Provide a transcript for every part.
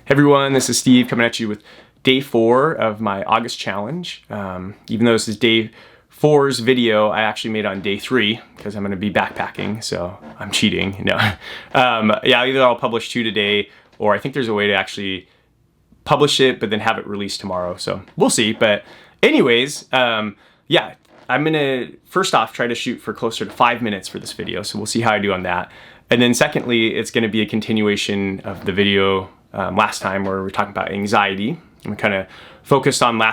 Hey everyone, this is Steve coming at you with day 4 of my August challenge. Even though this is day 4's video, I actually made it on day 3 because I'm going to be backpacking, so I'm cheating. No, either I'll publish 2 today, or I think there's a way to actually publish it but then have it released tomorrow. So we'll see. But anyways, I'm gonna first off try to shoot for closer to 5 minutes for this video. So we'll see how I do on that. And then secondly, it's going to be a continuation of the video last time where we're talking about anxiety. And we kind of focused on the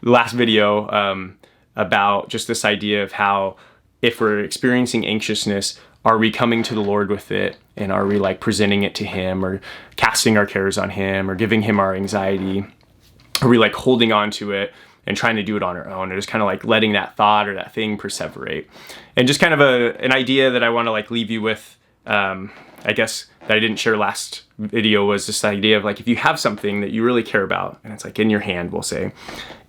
last video about just this idea of how if we're experiencing anxiousness, are we coming to the Lord with it? And are we like presenting it to Him or casting our cares on Him or giving Him our anxiety? Are we like holding on to it and trying to do it on our own, or just kind of like letting that thought or that thing perseverate? And just kind of an idea that I want to like leave you with, I guess, that I didn't share last video, was this idea of like, if you have something that you really care about and it's like in your hand, we'll say,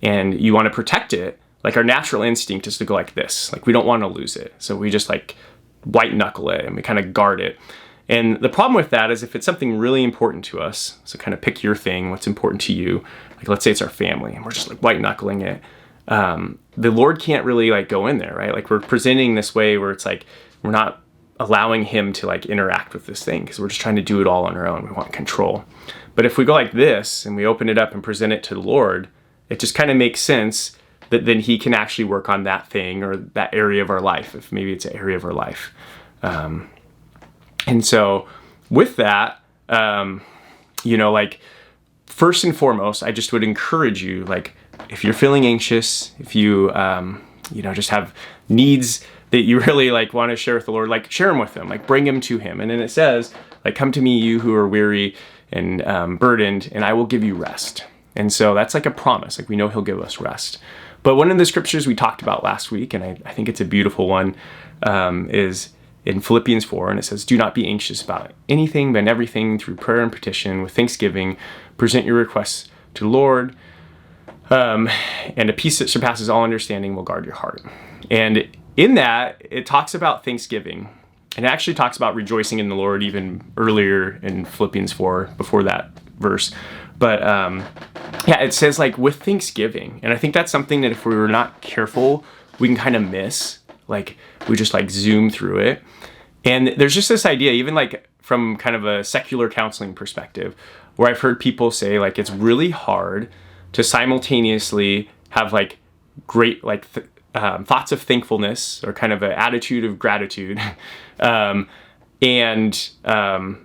and you want to protect it, like our natural instinct is to go like this, like we don't want to lose it. So we just like white knuckle it and we kind of guard it. And the problem with that is if it's something really important to us, so kind of pick your thing, what's important to you. Like let's say it's our family and we're just like white knuckling it. The Lord can't really like go in there, right? Like we're presenting this way where it's like, we're not allowing Him to like interact with this thing because we're just trying to do it all on our own. We want control. But if we go like this and we open it up and present it to the Lord, it just kind of makes sense that then He can actually work on that thing or that area of our life, if maybe it's an area of our life. And so with that, like first and foremost, I just would encourage you, like if you're feeling anxious, if you, just have needs that you really like want to share with the Lord, like share them with Him, like bring them to Him. And then it says, like, come to me, you who are weary and burdened, and I will give you rest. And so that's like a promise. Like we know He'll give us rest. But one of the scriptures we talked about last week, and I think it's a beautiful one, is in Philippians 4, and it says, do not be anxious about anything, but in everything through prayer and petition with thanksgiving, present your requests to the Lord, and a peace that surpasses all understanding will guard your heart. And in that, it talks about thanksgiving. And it actually talks about rejoicing in the Lord even earlier in Philippians 4, before that verse. But it says like with thanksgiving. And I think that's something that if we were not careful, we can kind of miss. Like we just like zoom through it. And there's just this idea, even like from kind of a secular counseling perspective, where I've heard people say like it's really hard to simultaneously have like great like thoughts of thankfulness or kind of an attitude of gratitude, and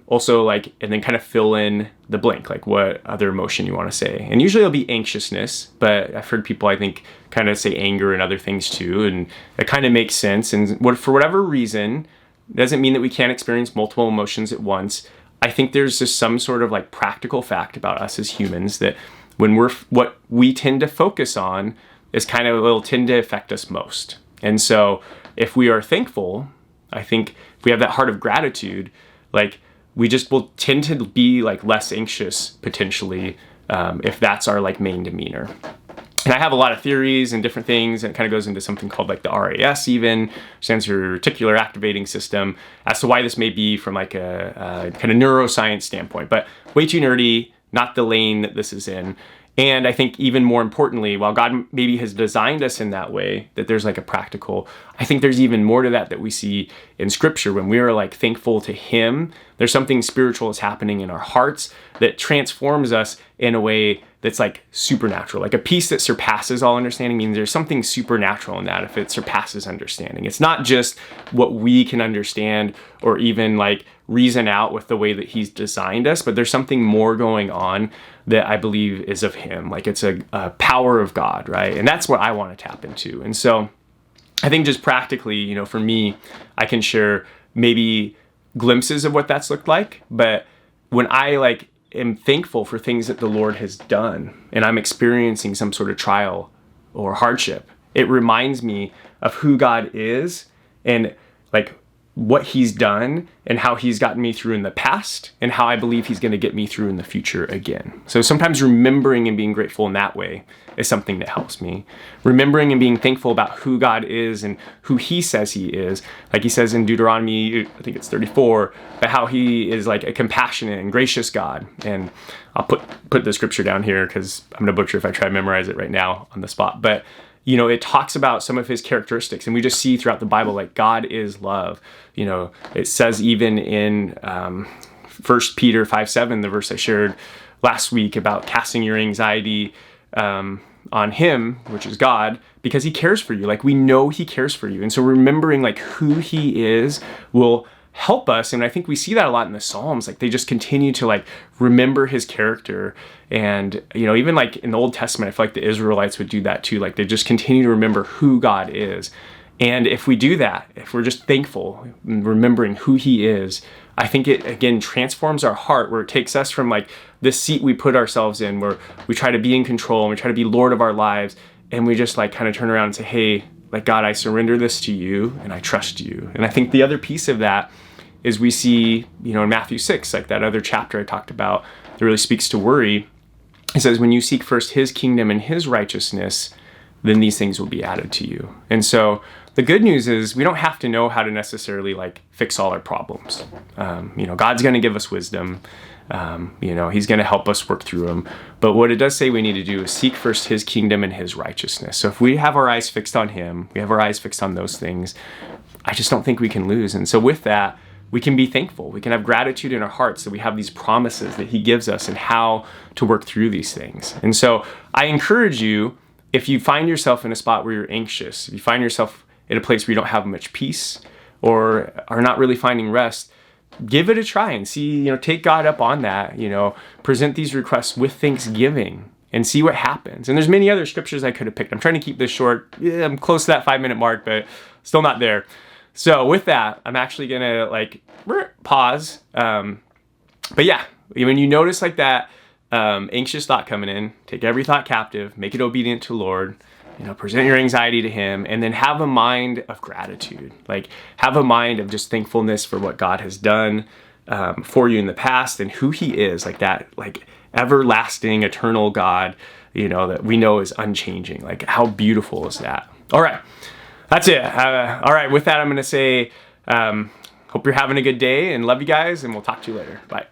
also like, and then kind of fill in the blank, like what other emotion you want to say. And usually it'll be anxiousness, but I've heard people, I think, kind of say anger and other things too. And it kind of makes sense. And for whatever reason, it doesn't mean that we can't experience multiple emotions at once. I think there's just some sort of like practical fact about us as humans that when what we tend to focus on is kind of will tend to affect us most. And so if we are thankful, I think if we have that heart of gratitude, like we just will tend to be like less anxious potentially, if that's our like main demeanor. And I have a lot of theories and different things, and it kind of goes into something called like the RAS even, stands for reticular activating system, as to why this may be from like a kind of neuroscience standpoint, but way too nerdy, not the lane that this is in. And I think even more importantly, while God maybe has designed us in that way, that there's like a practical, I think there's even more to that we see in Scripture. When we are like thankful to Him, there's something spiritual that's happening in our hearts that transforms us in a way that's like supernatural. Like a peace that surpasses all understanding means there's something supernatural in that if it surpasses understanding. It's not just what we can understand or even like reason out with the way that He's designed us, but there's something more going on that I believe is of Him. Like it's a power of God, right? And that's what I want to tap into. And so I think just practically, for me, I can share maybe glimpses of what that's looked like. But when I like am thankful for things that the Lord has done and I'm experiencing some sort of trial or hardship, it reminds me of who God is and like what he's done and how he's gotten me through in the past and how I believe he's going to get me through in the future again. So sometimes remembering and being grateful in that way is something that helps me. Remembering and being thankful about who God is and who he says he is. Like he says in Deuteronomy, I think it's 34, but how he is like a compassionate and gracious God. And I'll put the scripture down here because I'm going to butcher if I try to memorize it right now on the spot. But it talks about some of his characteristics, and we just see throughout the Bible, like God is love. It says even in 1 Peter 5:7, the verse I shared last week about casting your anxiety on him, which is God, because he cares for you. Like we know he cares for you. And so remembering like who he is will help us. And I think we see that a lot in the Psalms. Like they just continue to like remember his character. And, even like in the Old Testament, I feel like the Israelites would do that too. Like they just continue to remember who God is. And if we do that, if we're just thankful and remembering who he is, I think it, again, transforms our heart, where it takes us from like this seat we put ourselves in, where we try to be in control and we try to be Lord of our lives. And we just like kind of turn around and say, hey, like God, I surrender this to you and I trust you. And I think the other piece of that is we see, in Matthew 6, like that other chapter I talked about that really speaks to worry. It says, when you seek first his kingdom and his righteousness, then these things will be added to you. And so the good news is we don't have to know how to necessarily like fix all our problems. God's going to give us wisdom. He's going to help us work through them. But what it does say we need to do is seek first his kingdom and his righteousness. So if we have our eyes fixed on him, we have our eyes fixed on those things, I just don't think we can lose. And so with that, we can be thankful. We can have gratitude in our hearts that we have these promises that he gives us and how to work through these things. And so I encourage you, if you find yourself in a spot where you're anxious, if you find yourself in a place where you don't have much peace or are not really finding rest, give it a try and see, take God up on that, present these requests with thanksgiving and see what happens. And there's many other scriptures I could have picked. I'm trying to keep this short. Yeah, I'm close to that 5-minute mark, but still not there. So with that, I'm actually going to pause. But yeah, when you notice like that anxious thought coming in, take every thought captive, make it obedient to the Lord, present your anxiety to him, and then have a mind of gratitude. Like have a mind of just thankfulness for what God has done for you in the past and who he is, like that, like everlasting, eternal God, that we know is unchanging. Like how beautiful is that? All right. That's it. All right. With that, I'm going to say, hope you're having a good day and love you guys, and we'll talk to you later. Bye.